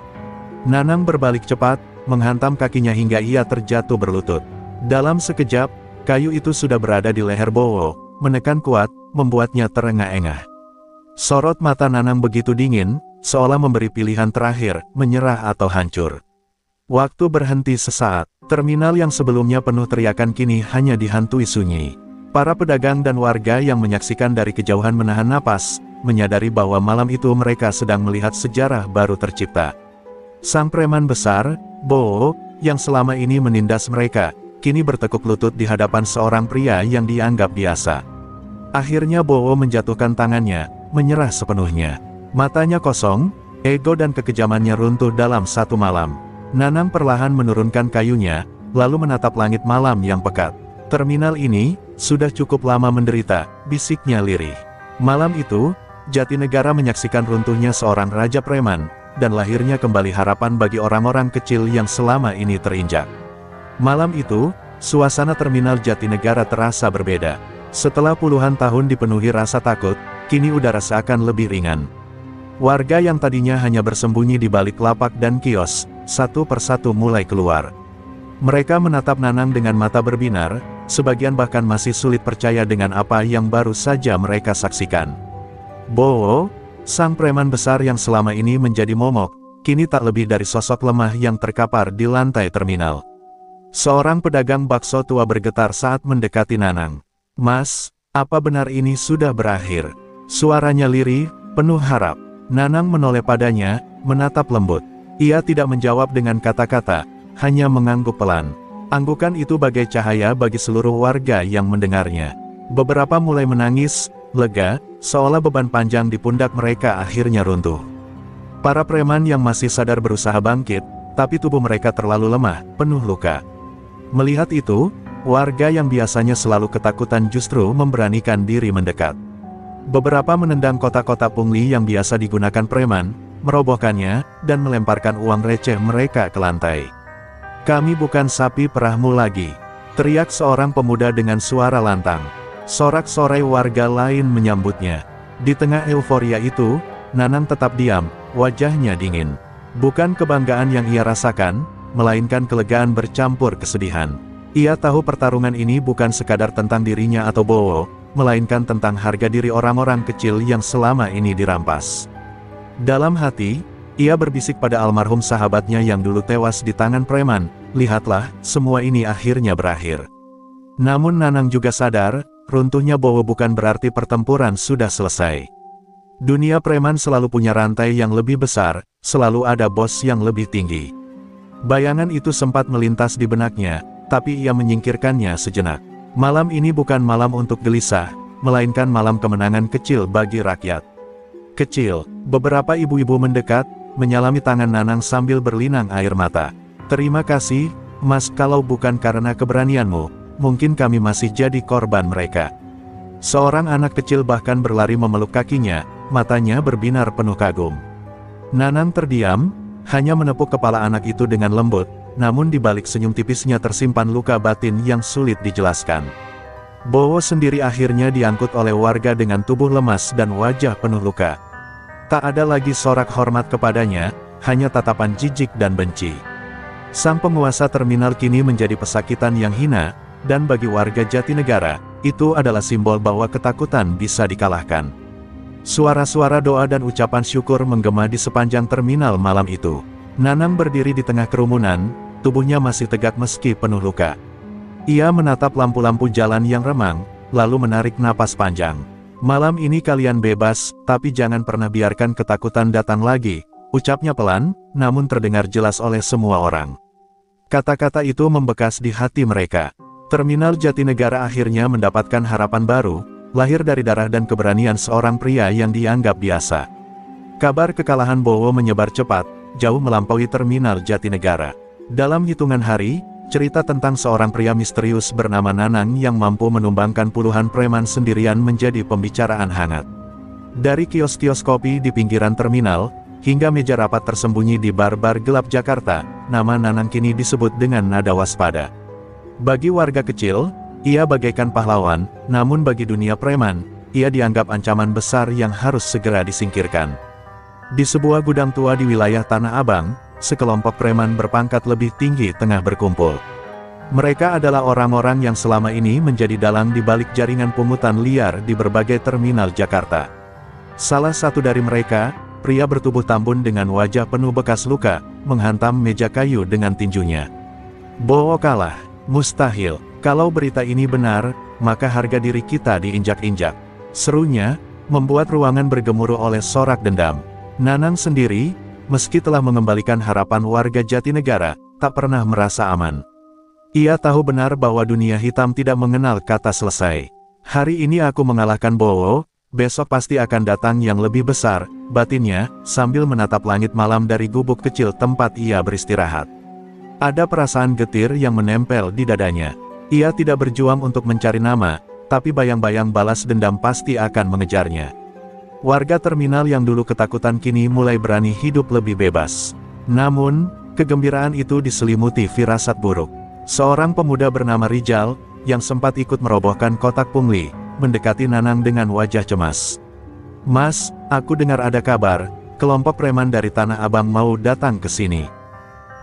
Nanang berbalik cepat, menghantam kakinya hingga ia terjatuh berlutut. Dalam sekejap, kayu itu sudah berada di leher Bowo, menekan kuat, membuatnya terengah-engah. Sorot mata Nanang begitu dingin, seolah memberi pilihan terakhir, menyerah atau hancur. Waktu berhenti sesaat, terminal yang sebelumnya penuh teriakan kini hanya dihantui sunyi. Para pedagang dan warga yang menyaksikan dari kejauhan menahan napas, menyadari bahwa malam itu mereka sedang melihat sejarah baru tercipta. Sang preman besar, Bowo, yang selama ini menindas mereka, kini bertekuk lutut di hadapan seorang pria yang dianggap biasa. Akhirnya Bowo menjatuhkan tangannya, menyerah sepenuhnya. Matanya kosong, ego dan kekejamannya runtuh dalam satu malam. Nanang perlahan menurunkan kayunya, lalu menatap langit malam yang pekat. Terminal ini, sudah cukup lama menderita, bisiknya lirih. Malam itu, Jatinegara menyaksikan runtuhnya seorang raja preman, dan lahirnya kembali harapan bagi orang-orang kecil yang selama ini terinjak. Malam itu, suasana terminal Jatinegara terasa berbeda. Setelah puluhan tahun dipenuhi rasa takut, kini udara seakan lebih ringan. Warga yang tadinya hanya bersembunyi di balik lapak dan kios, satu persatu mulai keluar. Mereka menatap Nanang dengan mata berbinar, sebagian bahkan masih sulit percaya dengan apa yang baru saja mereka saksikan. Bowo, sang preman besar yang selama ini menjadi momok, kini tak lebih dari sosok lemah yang terkapar di lantai terminal. Seorang pedagang bakso tua bergetar saat mendekati Nanang. Mas, apa benar ini sudah berakhir? Suaranya lirih, penuh harap. Nanang menoleh padanya, menatap lembut. Ia tidak menjawab dengan kata-kata, hanya mengangguk pelan. Anggukan itu bagai cahaya bagi seluruh warga yang mendengarnya. Beberapa mulai menangis, lega, seolah beban panjang di pundak mereka akhirnya runtuh. Para preman yang masih sadar berusaha bangkit, tapi tubuh mereka terlalu lemah, penuh luka. Melihat itu, warga yang biasanya selalu ketakutan justru memberanikan diri mendekat. Beberapa menendang kotak-kotak pungli yang biasa digunakan preman, merobohkannya, dan melemparkan uang receh mereka ke lantai. "Kami bukan sapi perahmu lagi," teriak seorang pemuda dengan suara lantang. Sorak-sorai warga lain menyambutnya. Di tengah euforia itu, Nanang tetap diam, wajahnya dingin. Bukan kebanggaan yang ia rasakan, melainkan kelegaan bercampur kesedihan. Ia tahu pertarungan ini bukan sekadar tentang dirinya atau Bowo, melainkan tentang harga diri orang-orang kecil yang selama ini dirampas. Dalam hati, ia berbisik pada almarhum sahabatnya yang dulu tewas di tangan preman, "Lihatlah, semua ini akhirnya berakhir." Namun Nanang juga sadar, runtuhnya Bowo bukan berarti pertempuran sudah selesai. Dunia preman selalu punya rantai yang lebih besar, selalu ada bos yang lebih tinggi. Bayangan itu sempat melintas di benaknya, tapi ia menyingkirkannya sejenak. Malam ini bukan malam untuk gelisah, melainkan malam kemenangan kecil bagi rakyat. Kecil, beberapa ibu-ibu mendekat, menyalami tangan Nanang sambil berlinang air mata. "Terima kasih, Mas, kalau bukan karena keberanianmu, mungkin kami masih jadi korban mereka." Seorang anak kecil bahkan berlari memeluk kakinya, matanya berbinar penuh kagum. Nanang terdiam, hanya menepuk kepala anak itu dengan lembut, namun di balik senyum tipisnya tersimpan luka batin yang sulit dijelaskan. Bowo sendiri akhirnya diangkut oleh warga dengan tubuh lemas dan wajah penuh luka. Tak ada lagi sorak hormat kepadanya, hanya tatapan jijik dan benci. Sang penguasa terminal kini menjadi pesakitan yang hina, dan bagi warga Jatinegara, itu adalah simbol bahwa ketakutan bisa dikalahkan. Suara-suara doa dan ucapan syukur menggema di sepanjang terminal malam itu. Nanang berdiri di tengah kerumunan, tubuhnya masih tegak meski penuh luka. Ia menatap lampu-lampu jalan yang remang, lalu menarik napas panjang. "Malam ini kalian bebas, tapi jangan pernah biarkan ketakutan datang lagi," ucapnya pelan, namun terdengar jelas oleh semua orang. Kata-kata itu membekas di hati mereka. Terminal Jatinegara akhirnya mendapatkan harapan baru, lahir dari darah dan keberanian seorang pria yang dianggap biasa. Kabar kekalahan Bowo menyebar cepat, jauh melampaui terminal Jatinegara. Dalam hitungan hari, cerita tentang seorang pria misterius bernama Nanang yang mampu menumbangkan puluhan preman sendirian menjadi pembicaraan hangat. Dari kios-kios kopi di pinggiran terminal, hingga meja rapat tersembunyi di bar-bar gelap Jakarta, nama Nanang kini disebut dengan nada waspada. Bagi warga kecil, ia bagaikan pahlawan, namun bagi dunia preman, ia dianggap ancaman besar yang harus segera disingkirkan. Di sebuah gudang tua di wilayah Tanah Abang, sekelompok preman berpangkat lebih tinggi tengah berkumpul. Mereka adalah orang-orang yang selama ini menjadi dalang di balik jaringan pungutan liar di berbagai terminal Jakarta. Salah satu dari mereka, pria bertubuh tambun dengan wajah penuh bekas luka, menghantam meja kayu dengan tinjunya. "Bowo kalah, mustahil. Kalau berita ini benar, maka harga diri kita diinjak-injak," serunya, membuat ruangan bergemuruh oleh sorak dendam. Nanang sendiri, meski telah mengembalikan harapan warga Jatinegara, tak pernah merasa aman. Ia tahu benar bahwa dunia hitam tidak mengenal kata selesai. "Hari ini aku mengalahkan Bowo, besok pasti akan datang yang lebih besar," batinnya, sambil menatap langit malam dari gubuk kecil tempat ia beristirahat. Ada perasaan getir yang menempel di dadanya. Ia tidak berjuang untuk mencari nama, tapi bayang-bayang balas dendam pasti akan mengejarnya. Warga terminal yang dulu ketakutan kini mulai berani hidup lebih bebas. Namun, kegembiraan itu diselimuti firasat buruk. Seorang pemuda bernama Rijal, yang sempat ikut merobohkan kotak pungli, mendekati Nanang dengan wajah cemas. "Mas, aku dengar ada kabar, kelompok preman dari Tanah Abang mau datang ke sini.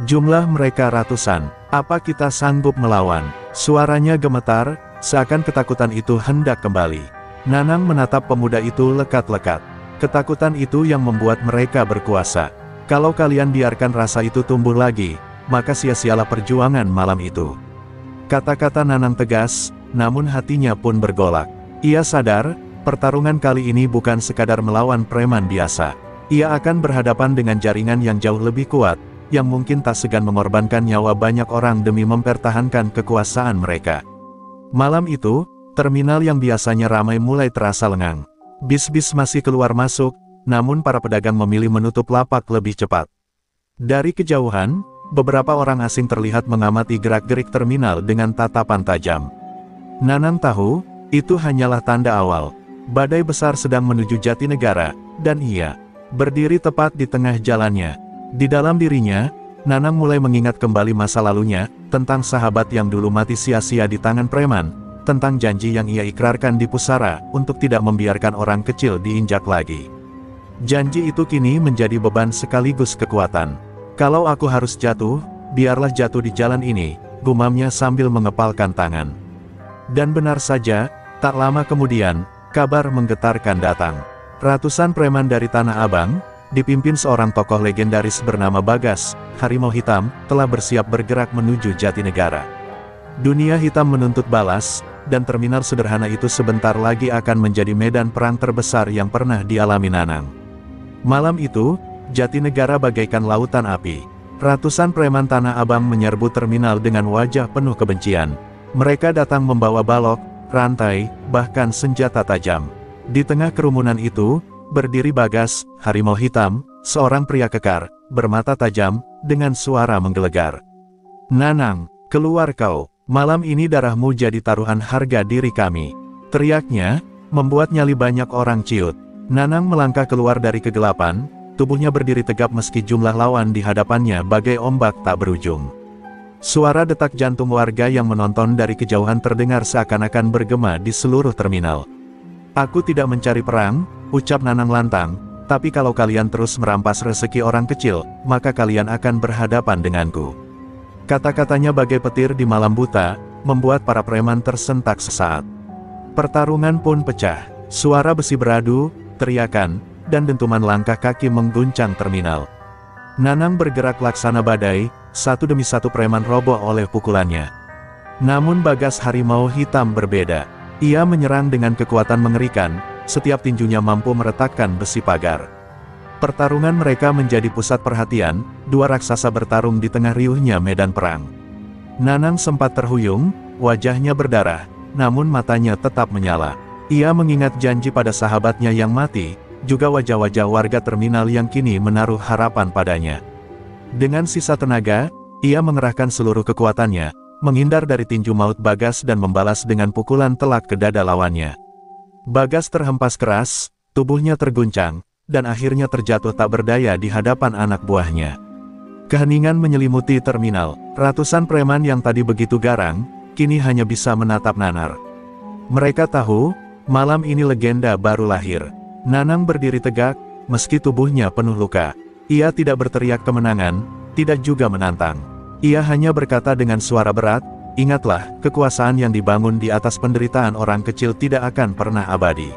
Jumlah mereka ratusan. Apa kita sanggup melawan?" Suaranya gemetar, seakan ketakutan itu hendak kembali. Nanang menatap pemuda itu lekat-lekat. Ketakutan itu yang membuat mereka berkuasa. "Kalau kalian biarkan rasa itu tumbuh lagi, maka sia-sialah perjuangan malam itu." Kata-kata Nanang tegas, namun hatinya pun bergolak. Ia sadar, pertarungan kali ini bukan sekadar melawan preman biasa. Ia akan berhadapan dengan jaringan yang jauh lebih kuat, yang mungkin tak segan mengorbankan nyawa banyak orang demi mempertahankan kekuasaan mereka. Malam itu, terminal yang biasanya ramai mulai terasa lengang. Bis-bis masih keluar masuk, namun para pedagang memilih menutup lapak lebih cepat. Dari kejauhan, beberapa orang asing terlihat mengamati gerak-gerik terminal dengan tatapan tajam. Nanang tahu, itu hanyalah tanda awal. Badai besar sedang menuju Jatinegara, dan ia berdiri tepat di tengah jalannya. Di dalam dirinya, Nanang mulai mengingat kembali masa lalunya, tentang sahabat yang dulu mati sia-sia di tangan preman, tentang janji yang ia ikrarkan di pusara, untuk tidak membiarkan orang kecil diinjak lagi. Janji itu kini menjadi beban sekaligus kekuatan. Kalau aku harus jatuh, biarlah jatuh di jalan ini, gumamnya sambil mengepalkan tangan. Dan benar saja, tak lama kemudian, kabar menggetarkan datang. Ratusan preman dari Tanah Abang, dipimpin seorang tokoh legendaris bernama Bagas, Harimau Hitam, telah bersiap bergerak menuju Jatinegara. Dunia hitam menuntut balas, dan terminal sederhana itu sebentar lagi akan menjadi medan perang terbesar yang pernah dialami Nanang. Malam itu, Jatinegara bagaikan lautan api. Ratusan preman Tanah Abang menyerbu terminal dengan wajah penuh kebencian. Mereka datang membawa balok, rantai, bahkan senjata tajam. Di tengah kerumunan itu, berdiri Bagas, Harimau Hitam, seorang pria kekar, bermata tajam, dengan suara menggelegar. "Nanang, keluar kau, malam ini darahmu jadi taruhan harga diri kami." Teriaknya, membuat nyali banyak orang ciut. Nanang melangkah keluar dari kegelapan, tubuhnya berdiri tegap meski jumlah lawan di hadapannya bagai ombak tak berujung. Suara detak jantung warga yang menonton dari kejauhan terdengar seakan-akan bergema di seluruh terminal. "Aku tidak mencari perang," ucap Nanang lantang, "tapi kalau kalian terus merampas rezeki orang kecil, maka kalian akan berhadapan denganku." Kata-katanya bagai petir di malam buta, membuat para preman tersentak sesaat. Pertarungan pun pecah. Suara besi beradu, teriakan, dan dentuman langkah kaki mengguncang terminal. Nanang bergerak laksana badai, satu demi satu preman roboh oleh pukulannya. Namun Bagas Harimau Hitam berbeda. Ia menyerang dengan kekuatan mengerikan, setiap tinjunya mampu meretakkan besi pagar. Pertarungan mereka menjadi pusat perhatian, dua raksasa bertarung di tengah riuhnya medan perang. Nanang sempat terhuyung, wajahnya berdarah, namun matanya tetap menyala. Ia mengingat janji pada sahabatnya yang mati, juga wajah-wajah warga terminal yang kini menaruh harapan padanya. Dengan sisa tenaga, ia mengerahkan seluruh kekuatannya, menghindar dari tinju maut Bagas dan membalas dengan pukulan telak ke dada lawannya. Bagas terhempas keras, tubuhnya terguncang, dan akhirnya terjatuh tak berdaya di hadapan anak buahnya. Keheningan menyelimuti terminal. Ratusan preman yang tadi begitu garang, kini hanya bisa menatap nanar. Mereka tahu, malam ini legenda baru lahir. Nanang berdiri tegak, meski tubuhnya penuh luka. Ia tidak berteriak kemenangan, tidak juga menantang. Ia hanya berkata dengan suara berat, "Ingatlah, kekuasaan yang dibangun di atas penderitaan orang kecil tidak akan pernah abadi."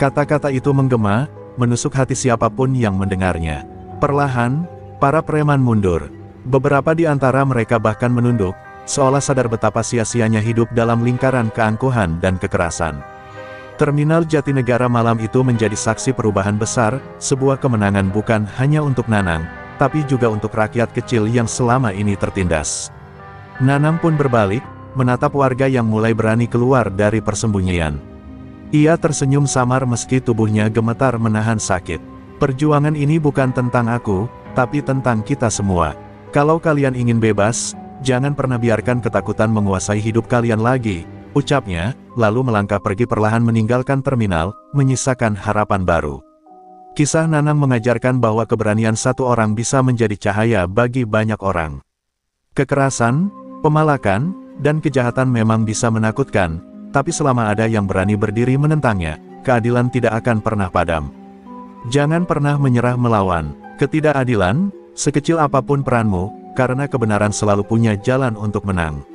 Kata-kata itu menggema, menusuk hati siapapun yang mendengarnya. Perlahan, para preman mundur. Beberapa di antara mereka bahkan menunduk, seolah sadar betapa sia-sianya hidup dalam lingkaran keangkuhan dan kekerasan. Terminal Jatinegara malam itu menjadi saksi perubahan besar, sebuah kemenangan bukan hanya untuk Nanang, tapi juga untuk rakyat kecil yang selama ini tertindas. Nanang pun berbalik, menatap warga yang mulai berani keluar dari persembunyian. Ia tersenyum samar meski tubuhnya gemetar menahan sakit. "Perjuangan ini bukan tentang aku, tapi tentang kita semua. Kalau kalian ingin bebas, jangan pernah biarkan ketakutan menguasai hidup kalian lagi," ucapnya, lalu melangkah pergi perlahan meninggalkan terminal, menyisakan harapan baru. Kisah Nanang mengajarkan bahwa keberanian satu orang bisa menjadi cahaya bagi banyak orang. Kekerasan, pemalakan, dan kejahatan memang bisa menakutkan, tapi selama ada yang berani berdiri menentangnya, keadilan tidak akan pernah padam. Jangan pernah menyerah melawan ketidakadilan, sekecil apapun peranmu, karena kebenaran selalu punya jalan untuk menang.